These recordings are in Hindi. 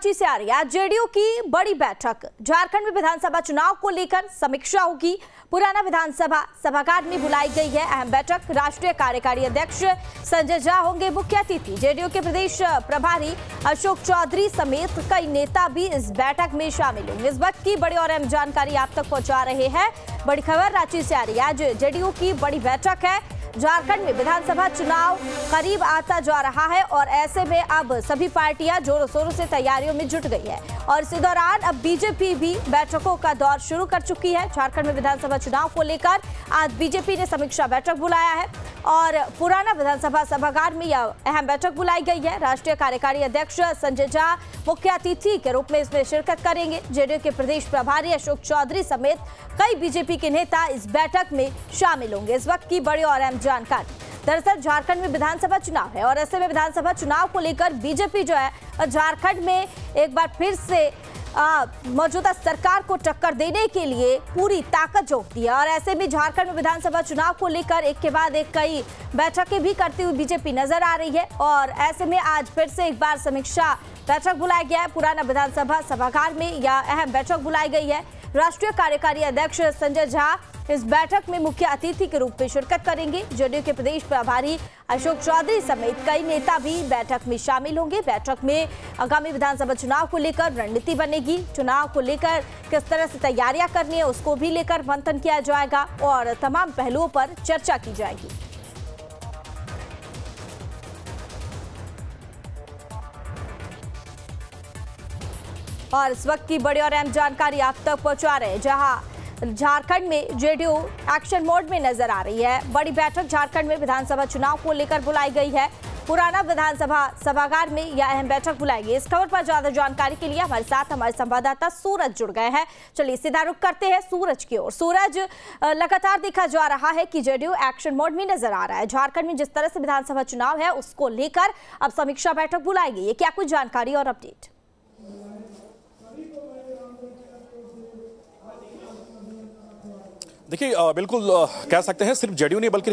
रांची से आ रही है जेडीयू की बड़ी बैठक। झारखंड में विधानसभा चुनाव को लेकर समीक्षा होगी। पुराना विधानसभा सभागार में बुलाई गई है अहम बैठक। राष्ट्रीय कार्यकारी अध्यक्ष संजय झा होंगे मुख्य अतिथि। जेडीयू के प्रदेश प्रभारी अशोक चौधरी समेत कई नेता भी इस बैठक में शामिल होंगे। इस वक्त की बड़ी और अहम जानकारी आप तक पहुंचा रहे हैं। बड़ी खबर रांची से आ रही है। आज जेडीयू की बड़ी बैठक है। झारखंड में विधानसभा चुनाव करीब आता जा रहा है और ऐसे में अब सभी पार्टियां जोरों शोरों से तैयारियों में जुट गई है और इसी दौरान अब बीजेपी भी बैठकों का दौर शुरू कर चुकी है। झारखंड में विधानसभा चुनाव को लेकर आज बीजेपी ने समीक्षा बैठक बुलाया है और पुराना विधानसभा सभागार में यह अहम बैठक बुलाई गई है। राष्ट्रीय कार्यकारी अध्यक्ष संजय झा मुख्य अतिथि के रूप में इसमें शिरकत करेंगे। जेडीयू के प्रदेश प्रभारी अशोक चौधरी समेत कई बीजेपी के नेता इस बैठक में शामिल होंगे। इस वक्त की बड़ी और अहम जानकारी। दरअसल झारखंड में विधानसभा चुनाव है और ऐसे में विधानसभा चुनाव को लेकर बीजेपी जो है झारखंड में एक बार फिर से मौजूदा सरकार को टक्कर देने के लिए पूरी ताकत झोंकती है और ऐसे में झारखंड में विधानसभा चुनाव को लेकर एक के बाद एक कई बैठकें भी करती हुई बीजेपी नजर आ रही है और ऐसे में आज फिर से एक बार समीक्षा बैठक बुलाया गया है। पुराना विधानसभा सभागार में यह अहम बैठक बुलाई गई है। राष्ट्रीय कार्यकारी अध्यक्ष संजय झा इस बैठक में मुख्य अतिथि के रूप में शिरकत करेंगे। जेडीयू के प्रदेश प्रभारी अशोक चौधरी समेत कई नेता भी बैठक में शामिल होंगे। बैठक में आगामी विधानसभा चुनाव को लेकर रणनीति बनेगी। चुनाव को लेकर किस तरह से तैयारियां करनी है उसको भी लेकर मंथन किया जाएगा और तमाम पहलुओं पर चर्चा की जाएगी। और इस वक्त की बड़ी और अहम जानकारी आप तक पहुंचा रहे हैं, जहां झारखंड में जेडीयू एक्शन मोड में नजर आ रही है। बड़ी बैठक झारखंड में विधानसभा चुनाव को लेकर बुलाई गई है। पुराना विधानसभा सभागार में यह अहम बैठक बुलाई गई। इस खबर पर ज्यादा जानकारी के लिए हमारे साथ हमारे संवाददाता सूरज जुड़ गए हैं। चलिए सीधा रुख करते हैं सूरज की ओर। सूरज, लगातार देखा जा रहा है कि जेडीयू एक्शन मोड में नजर आ रहा है। झारखंड में जिस तरह से विधानसभा चुनाव है उसको लेकर अब समीक्षा बैठक बुलाई गई है, क्या कुछ जानकारी और अपडेट? देखिए, बिल्कुल कह सकते हैं सिर्फ जेडीयू नहीं बल्कि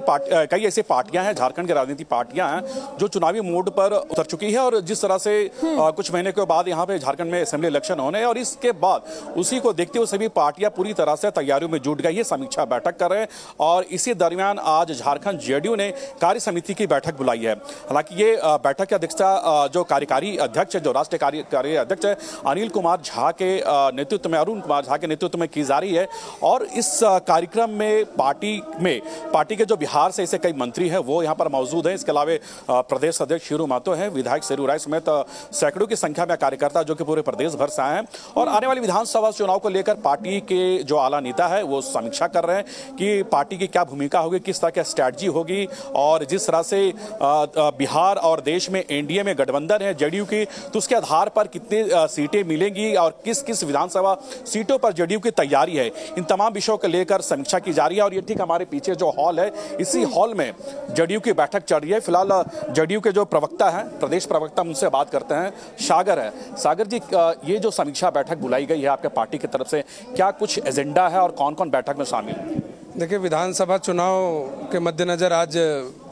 कई ऐसी पार्टियां हैं, झारखंड की राजनीतिक पार्टियां हैं जो चुनावी मोड पर उतर चुकी है और जिस तरह से कुछ महीने के बाद यहां पे झारखंड में असेंबली इलेक्शन होने और इसके बाद उसी को देखते हुए सभी पार्टियां पूरी तरह से तैयारियों में जुट गई है, समीक्षा बैठक कर रहे हैं और इसी दरमियान आज झारखंड जेडीयू ने कार्य समिति की बैठक बुलाई है। हालांकि ये बैठक की अध्यक्षता जो कार्यकारी अध्यक्ष है, जो राष्ट्रीय कार्यकारी अध्यक्ष है अनिल कुमार झा के नेतृत्व में, अरुण कुमार झा के नेतृत्व में की जा रही है और इस कार्यक्रम में पार्टी के जो बिहार से ऐसे कई मंत्री हैं वो यहां पर मौजूद हैं। इसके अलावा प्रदेश अध्यक्ष शीरू महतो हैं, विधायक शेरू राय समेत सैकड़ों की संख्या में कार्यकर्ता जो कि पूरे प्रदेश भर से आए हैं और आने वाली विधानसभा चुनाव को लेकर पार्टी के जो आला नेता है वो समीक्षा कर रहे हैं कि पार्टी की क्या भूमिका होगी, किस तरह की स्ट्रैटेजी होगी और जिस तरह से बिहार और देश में एनडीए में गठबंधन है जेडीयू की, तो उसके आधार पर कितनी सीटें मिलेंगी और किस किस विधानसभा सीटों पर जेडीयू की तैयारी है, इन तमाम विषयों को लेकर समीक्षा की जा रही है। और ये ठीक हमारे पीछे जो हॉल है, इसी हॉल में जेडीयू की बैठक चल रही है। फिलहाल जेडीयू के जो प्रवक्ता हैं, प्रदेश प्रवक्ता, उनसे बात करते हैं। सागर है, सागर जी, ये जो समीक्षा बैठक बुलाई गई है आपके पार्टी की तरफ से, क्या कुछ एजेंडा है और कौन कौन बैठक में शामिल है? देखिए, विधानसभा चुनाव के मद्देनजर आज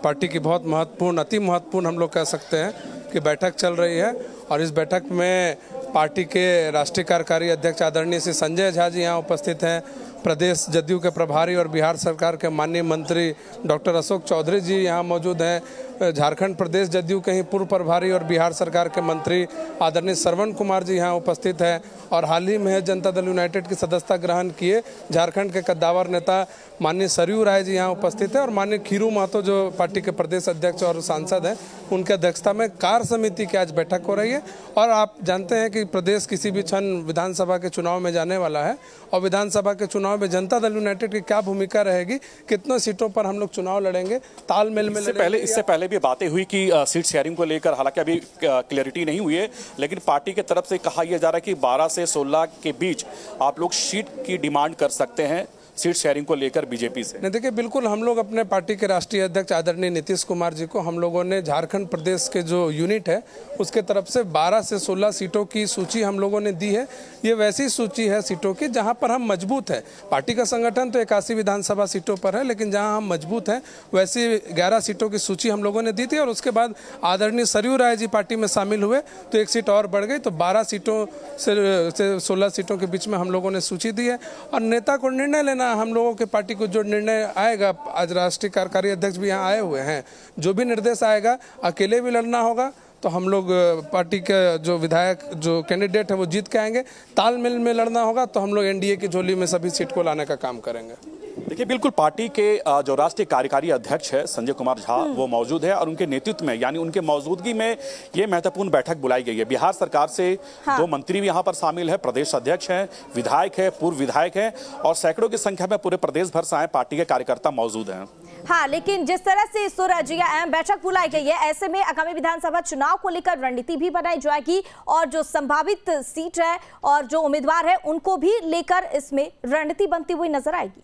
पार्टी की बहुत महत्वपूर्ण, अति महत्वपूर्ण हम लोग कह सकते हैं कि बैठक चल रही है और इस बैठक में पार्टी के राष्ट्रीय कार्यकारी अध्यक्ष आदरणीय श्री संजय झा जी यहाँ उपस्थित हैं। प्रदेश जदयू के प्रभारी और बिहार सरकार के माननीय मंत्री डॉक्टर अशोक चौधरी जी यहाँ मौजूद हैं। झारखंड प्रदेश जदयू के ही पूर्व प्रभारी और बिहार सरकार के मंत्री आदरणीय श्रवण कुमार जी यहाँ उपस्थित हैं और हाल ही में जनता दल यूनाइटेड की सदस्यता ग्रहण किए झारखंड के कद्दावर नेता माननीय सरयू राय जी यहाँ उपस्थित हैं और माननीय खीरू महतो जो पार्टी के प्रदेश अध्यक्ष और सांसद हैं, उनके अध्यक्षता में कार्य समिति की आज बैठक हो रही है। और आप जानते हैं कि प्रदेश किसी भी क्षण विधानसभा के चुनाव में जाने वाला है और विधानसभा के चुनाव में जनता दल यूनाइटेड की क्या भूमिका रहेगी, कितने सीटों पर हम लोग चुनाव लड़ेंगे, तालमेल में इससे पहले भी बातें हुई कि सीट शेयरिंग को लेकर, हालांकि अभी क्लैरिटी नहीं हुई है, लेकिन पार्टी की तरफ से कहा यह जा रहा है कि 12 से 16 के बीच आप लोग सीट की डिमांड कर सकते हैं। सीट शेयरिंग को लेकर बीजेपी से? नहीं, देखिए, बिल्कुल हम लोग अपने पार्टी के राष्ट्रीय अध्यक्ष आदरणीय नीतीश कुमार जी को हम लोगों ने झारखंड प्रदेश के जो यूनिट है उसके तरफ से 12 से 16 सीटों की सूची हम लोगों ने दी है। ये वैसी सूची है सीटों की जहां पर हम मजबूत है। पार्टी का संगठन तो 81 विधानसभा सीटों पर है, लेकिन जहां हम मजबूत हैं वैसी 11 सीटों की सूची हम लोगों ने दी थी। और उसके बाद आदरणीय सरयू राय जी पार्टी में शामिल हुए तो एक सीट और बढ़ गई, तो 12 सीटों से 16 सीटों के बीच में हम लोगों ने सूची दी है। और नेता को निर्णय लेना, हम लोगों के पार्टी को जो निर्णय आएगा, आज राष्ट्रीय कार्यकारी अध्यक्ष भी यहाँ आए हुए हैं, जो भी निर्देश आएगा, अकेले भी लड़ना होगा तो हम लोग पार्टी के जो विधायक जो कैंडिडेट है वो जीत के आएंगे। तालमेल में लड़ना होगा तो हम लोग एनडीए की झोली में सभी सीट को लाने का काम करेंगे। देखिए, बिल्कुल पार्टी के जो राष्ट्रीय कार्यकारी अध्यक्ष है संजय कुमार झा वो मौजूद है और उनके नेतृत्व में यानी उनके मौजूदगी में ये महत्वपूर्ण बैठक बुलाई गई है। बिहार सरकार से 2 मंत्री भी यहाँ पर शामिल है, प्रदेश अध्यक्ष हैं, विधायक है, पूर्व विधायक हैं और सैकड़ों की संख्या में पूरे प्रदेश भर से आए पार्टी के कार्यकर्ता मौजूद हैं। हाँ, लेकिन जिस तरह से सूरज या अहम बैठक बुलाई गई है, ऐसे में आगामी विधानसभा चुनाव को लेकर रणनीति भी बनाई जाएगी और जो संभावित सीट है और जो उम्मीदवार है उनको भी लेकर इसमें रणनीति बनती हुई नजर आएगी।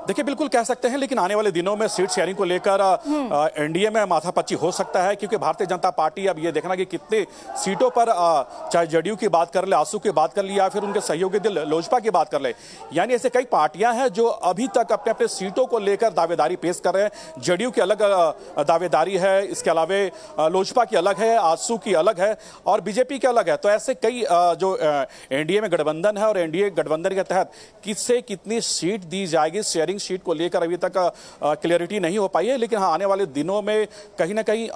देखिए, बिल्कुल कह सकते हैं, लेकिन आने वाले दिनों में सीट शेयरिंग को लेकर एनडीए में माथापच्ची हो सकता है, क्योंकि भारतीय जनता पार्टी अब ये देखना कि कितने सीटों पर, चाहे जदयू की बात कर ले, आसू की बात कर ले या फिर उनके सहयोगी दल लोजपा की बात कर ले, यानी ऐसे कई पार्टियां हैं जो अभी तक अपने अपने सीटों को लेकर दावेदारी पेश कर रहे हैं। जदयू की अलग दावेदारी है, इसके अलावा लोजपा की अलग है, आसू की अलग है और बीजेपी की अलग है। तो ऐसे कई जो एनडीए में गठबंधन है और एनडीए गठबंधन के तहत किससे कितनी सीट दी जाएगी, शेयरिंग सीट को लेकर अभी तक क्लियरिटी नहीं हो पाई है। लेकिन हाँ, आने वाले दिनों में कहीं ना कहीं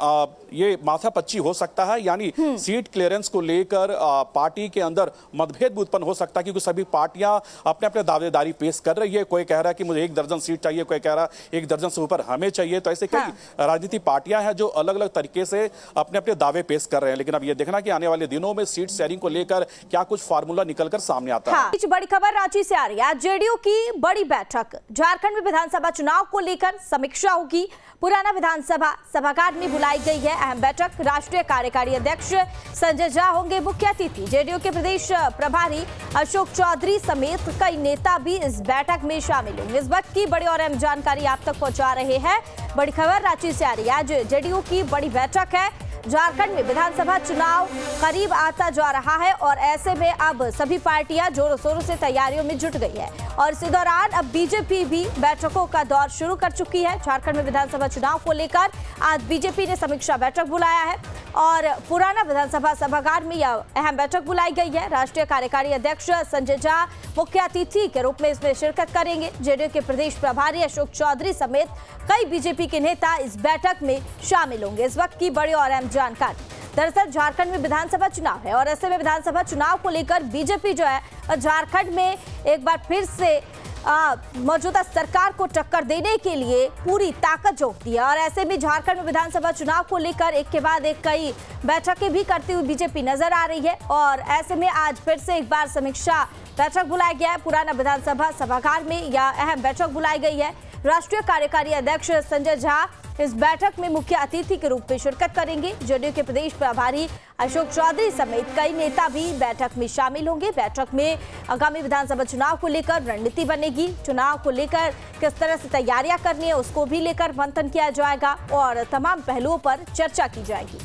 ये माथापच्ची हो सकता है, यानी सीट क्लियरेंस को लेकर पार्टी के अंदर मतभेद भी उत्पन्न हो सकता है, क्योंकि सभी पार्टियां अपने अपने दावेदारी पेश कर रही है। कोई कह रहा है कि मुझे 1 दर्जन सीट चाहिए, कोई कह रहा है 1 दर्जन से ऊपर हमें चाहिए। तो ऐसे कई राजनीतिक पार्टियां हैं जो अलग अलग तरीके से अपने अपने दावे पेश कर रहे हैं। लेकिन अब ये देखना कि आने वाले दिनों में सीट शेयरिंग को लेकर क्या कुछ फार्मूला निकलकर सामने आता है। बड़ी खबर रांची से आ रही है। जेडीयू की बड़ी बैठक, झारखंड में विधानसभा चुनाव को लेकर समीक्षा होगी। पुराना विधानसभा सभागार में बुलाई गई है अहम बैठक। राष्ट्रीय कार्यकारी अध्यक्ष संजय झा होंगे मुख्य अतिथि। जेडीयू के प्रदेश प्रभारी अशोक चौधरी समेत कई नेता भी इस बैठक में शामिल होंगे। इस वक्त की बड़ी और अहम जानकारी आप तक पहुंचा रहे हैं। बड़ी खबर रांची से आ रही है। आज जेडीयू की बड़ी बैठक है। झारखंड में विधानसभा चुनाव करीब आता जा रहा है और ऐसे में अब सभी पार्टियां जोरों शोरों से तैयारियों में जुट गई है और इसी दौरान अब बीजेपी भी बैठकों का दौर शुरू कर चुकी है। झारखंड में विधानसभा चुनाव को लेकर आज बीजेपी ने समीक्षा बैठक बुलाया है और पुराना विधानसभा सभागार में यह अहम बैठक बुलाई गई है। राष्ट्रीय कार्यकारी अध्यक्ष संजय झा मुख्य अतिथि के रूप में इसमें शिरकत करेंगे। जेडीयू के प्रदेश प्रभारी अशोक चौधरी समेत कई बीजेपी के नेता इस बैठक में शामिल होंगे। इस वक्त की बड़ी और अहम जानकारी, दरअसल झारखंड में विधानसभा चुनाव है और ऐसे में विधानसभा चुनाव को लेकर बीजेपी जो है झारखंड में एक बार फिर से मौजूदा सरकार को टक्कर देने के लिए पूरी ताकत झोंकती है और ऐसे में झारखंड में विधानसभा चुनाव को लेकर एक के बाद एक कई बैठकें भी करती हुई बीजेपी नजर आ रही है और ऐसे में आज फिर से एक बार समीक्षा बैठक बुलाया गया है। पुराना विधानसभा सभागार में यह अहम बैठक बुलाई गई है। राष्ट्रीय कार्यकारी अध्यक्ष संजय झा इस बैठक में मुख्य अतिथि के रूप में शिरकत करेंगे। जेडीयू के प्रदेश प्रभारी अशोक चौधरी समेत कई नेता भी बैठक में शामिल होंगे। बैठक में आगामी विधानसभा चुनाव को लेकर रणनीति बनेगी। चुनाव को लेकर किस तरह से तैयारियां करनी है उसको भी लेकर मंथन किया जाएगा और तमाम पहलुओं पर चर्चा की जाएगी।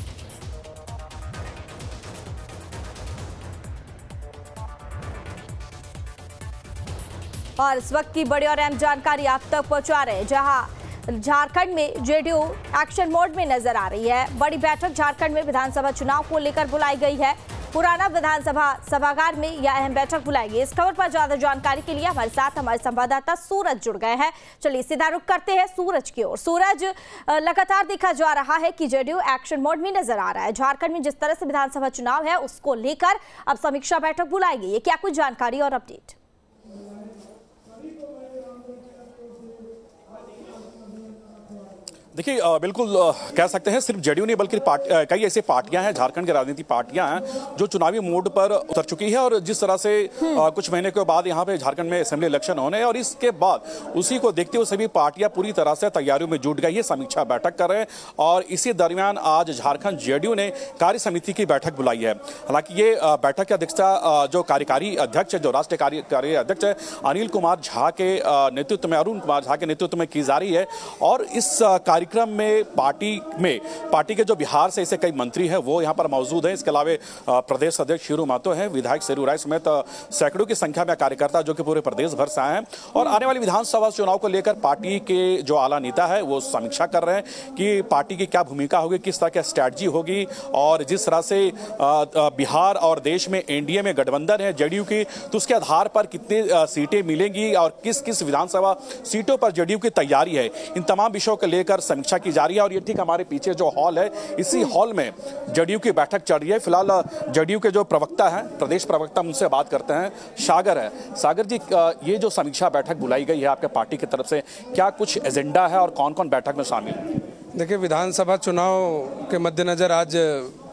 और इस वक्त की बड़ी और अहम जानकारी आप तक पहुंचा रहे हैं, जहां झारखंड में जेडीयू एक्शन मोड में नजर आ रही है। बड़ी बैठक झारखंड में विधानसभा चुनाव को लेकर बुलाई गई है। पुराना विधानसभा सभागार में यह अहम बैठक बुलाई गई। इस खबर पर ज्यादा जानकारी के लिए हमारे साथ हमारे संवाददाता सूरज जुड़ गए हैं। चलिए सीधा रुख करते हैं सूरज की ओर। सूरज, लगातार देखा जा रहा है कि जेडीयू एक्शन मोड में नजर आ रहा है। झारखंड में जिस तरह से विधानसभा चुनाव है उसको लेकर अब समीक्षा बैठक बुलाई गई है, क्या कुछ जानकारी और अपडेट? देखिए बिल्कुल कह सकते हैं सिर्फ जेडीयू नहीं बल्कि कई ऐसी पार्टियां हैं, झारखंड की राजनीतिक पार्टियां हैं जो चुनावी मोड पर उतर चुकी है। और जिस तरह से कुछ महीने के बाद यहाँ पे झारखंड में असेंबली इलेक्शन होने और इसके बाद उसी को देखते हुए सभी पार्टियां पूरी तरह से तैयारियों में जुट गई है, समीक्षा बैठक कर रहे हैं। और इसी दरमियान आज झारखंड जेडीयू ने कार्य समिति की बैठक बुलाई है। हालांकि ये बैठक की अध्यक्षता जो कार्यकारी अध्यक्ष है, जो राष्ट्रीय कार्यकारी अध्यक्ष है अनिल कुमार झा के नेतृत्व में, अरुण कुमार झा के नेतृत्व में की जा रही है। और इस कार्यक्रम में पार्टी के जो बिहार से ऐसे कई मंत्री हैं वो यहां पर मौजूद हैं। इसके अलावा प्रदेश अध्यक्ष शीरू महतो हैं, विधायक शेरू राय समेत सैकड़ों की संख्या में कार्यकर्ता जो कि पूरे प्रदेश भर से आए हैं। और आने वाली विधानसभा चुनाव को लेकर पार्टी के जो आला नेता है वो समीक्षा कर रहे हैं कि पार्टी की क्या भूमिका होगी, किस तरह की स्ट्रैटेजी होगी। और जिस तरह से बिहार और देश में एनडीए में गठबंधन है जेडीयू की, तो उसके आधार पर कितनी सीटें मिलेंगी और किस किस विधानसभा सीटों पर जेडीयू की तैयारी है, इन तमाम विषयों को लेकर समीक्षा की जा रही है। और ये ठीक हमारे पीछे जो हॉल है, इसी हॉल में जेडीयू की बैठक चल रही है। फिलहाल जेडीयू के जो प्रवक्ता हैं, प्रदेश प्रवक्ता, उनसे बात करते हैं। सागर है, सागर जी, ये जो समीक्षा बैठक बुलाई गई है आपके पार्टी की तरफ से, क्या कुछ एजेंडा है और कौन कौन बैठक में शामिल है? देखिए, विधानसभा चुनाव के मद्देनजर आज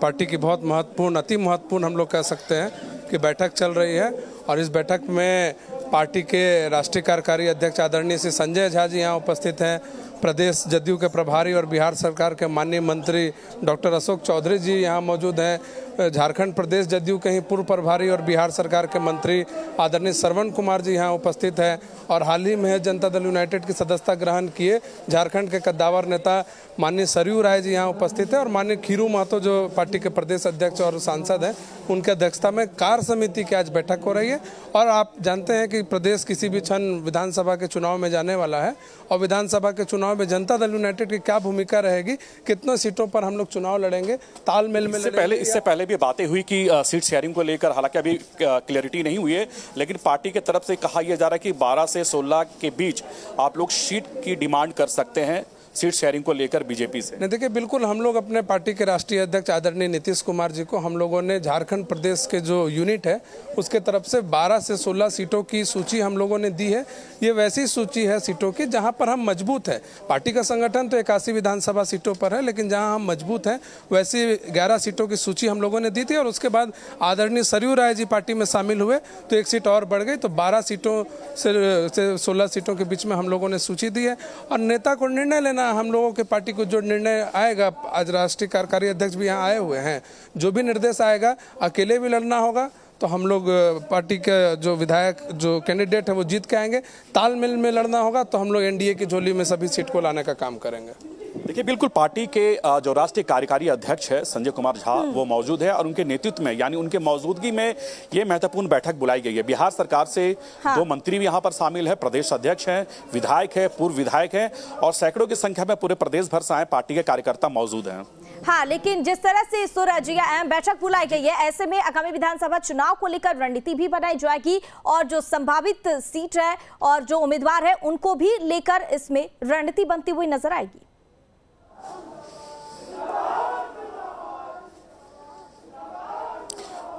पार्टी की बहुत महत्वपूर्ण, अति महत्वपूर्ण हम लोग कह सकते हैं कि बैठक चल रही है। और इस बैठक में पार्टी के राष्ट्रीय कार्यकारी अध्यक्ष आदरणीय श्री संजय झा जी यहाँ उपस्थित हैं, प्रदेश जदयू के प्रभारी और बिहार सरकार के माननीय मंत्री डॉक्टर अशोक चौधरी जी यहाँ मौजूद हैं, झारखंड प्रदेश जदयू के ही पूर्व प्रभारी और बिहार सरकार के मंत्री आदरणीय श्रवण कुमार जी यहाँ उपस्थित हैं। और हाल ही में जनता दल यूनाइटेड की सदस्यता ग्रहण किए झारखंड के कद्दावर नेता माननीय सरयू राय जी यहाँ उपस्थित हैं। और माननीय खीरू महतो जो पार्टी के प्रदेश अध्यक्ष और सांसद हैं, उनके अध्यक्षता में कार्य समिति की आज बैठक हो रही है। और आप जानते हैं कि प्रदेश किसी भी क्षण विधानसभा के चुनाव में जाने वाला है और विधानसभा के चुनाव में जनता दल यूनाइटेड की क्या भूमिका रहेगी, कितने सीटों पर हम लोग चुनाव लड़ेंगे, तालमेल में इससे पहले भी बातें हुई कि सीट शेयरिंग को लेकर, हालांकि अभी क्लैरिटी नहीं हुई है, लेकिन पार्टी की तरफ से कहा यह जा रहा है कि 12 से 16 के बीच आप लोग सीट की डिमांड कर सकते हैं सीट शेयरिंग को लेकर बीजेपी से। नहीं, देखिए, बिल्कुल हम लोग अपने पार्टी के राष्ट्रीय अध्यक्ष आदरणीय नीतीश कुमार जी को हम लोगों ने झारखंड प्रदेश के जो यूनिट है उसके तरफ से 12 से 16 सीटों की सूची हम लोगों ने दी है। ये वैसी सूची है सीटों की जहां पर हम मजबूत है। पार्टी का संगठन तो 81 विधानसभा सीटों पर है, लेकिन जहां हम मजबूत हैं वैसी 11 सीटों की सूची हम लोगों ने दी थी। और उसके बाद आदरणीय सरयू राय जी पार्टी में शामिल हुए तो एक सीट और बढ़ गई, तो 12 सीटों से 16 सीटों के बीच में हम लोगों ने सूची दी है। और नेता को निर्णय लेना, हम लोगों के पार्टी को जो निर्णय आएगा, आज राष्ट्रीय कार्यकारी अध्यक्ष भी यहाँ आए हुए हैं, जो भी निर्देश आएगा, अकेले भी लड़ना होगा तो हम लोग पार्टी के जो विधायक, जो कैंडिडेट है वो जीत के आएंगे, तालमेल में लड़ना होगा तो हम लोग एनडीए की झोली में सभी सीट को लाने का काम करेंगे। देखिए, बिल्कुल पार्टी के जो राष्ट्रीय कार्यकारी अध्यक्ष है संजय कुमार झा वो मौजूद है और उनके नेतृत्व में, यानी उनके मौजूदगी में ये महत्वपूर्ण बैठक बुलाई गई है। बिहार सरकार से 2 मंत्री भी यहाँ पर शामिल है, प्रदेश अध्यक्ष हैं, विधायक है, पूर्व विधायक हैं और सैकड़ों की संख्या में पूरे प्रदेश भर से आए पार्टी के कार्यकर्ता मौजूद हैं। हाँ, लेकिन जिस तरह से सूरज या अहम बैठक बुलाई गई है, ऐसे में आगामी विधानसभा चुनाव को लेकर रणनीति भी बनाई जाएगी और जो संभावित सीट है और जो उम्मीदवार है उनको भी लेकर इसमें रणनीति बनती हुई नजर आएगी।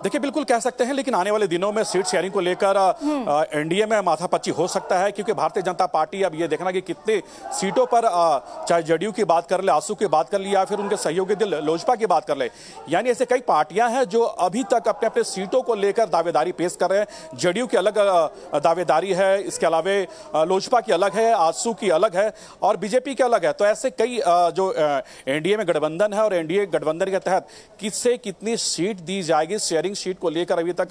देखिए, बिल्कुल कह सकते हैं, लेकिन आने वाले दिनों में सीट शेयरिंग को लेकर एनडीए में माथापच्ची हो सकता है, क्योंकि भारतीय जनता पार्टी अब ये देखना कि कितने सीटों पर, चाहे जेडीयू की बात कर ले, आसू की बात कर ले या फिर उनके सहयोगी दल लोजपा की बात कर ले, यानी ऐसे कई पार्टियां हैं जो अभी तक अपने अपने सीटों को लेकर दावेदारी पेश कर रहे हैं। जेडीयू की अलग दावेदारी है, इसके अलावा लोजपा की अलग है, आसू की अलग है और बीजेपी की अलग है। तो ऐसे कई जो एनडीए में गठबंधन है और एनडीए गठबंधन के तहत किससे कितनी सीट दी जाएगी, शेयरिंग सीट को लेकर अभी तक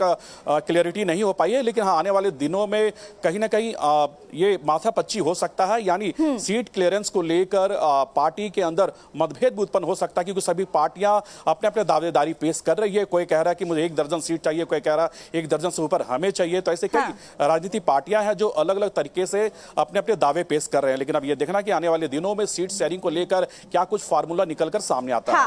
क्लैरिटी नहीं हो पाई है। लेकिन हाँ, आने वाले दिनों में कहीं ना कहीं ये माथापच्ची हो सकता है, यानी सीट क्लियरेंस को लेकर पार्टी के अंदर मतभेद उत्पन्न हो सकता है, क्योंकि सभी पार्टियां अपने अपने दावेदारी पेश कर रही है। कोई कह रहा है कि मुझे 1 दर्जन सीट चाहिए, कोई कह रहा है 1 दर्जन से ऊपर हमें चाहिए। तो ऐसे कई राजनीतिक पार्टियां हैं जो अलग अलग तरीके से अपने अपने दावे पेश कर रहे हैं। लेकिन अब ये देखना कि आने वाले दिनों में सीट शेयरिंग को लेकर क्या कुछ फार्मूला निकलकर सामने आता है।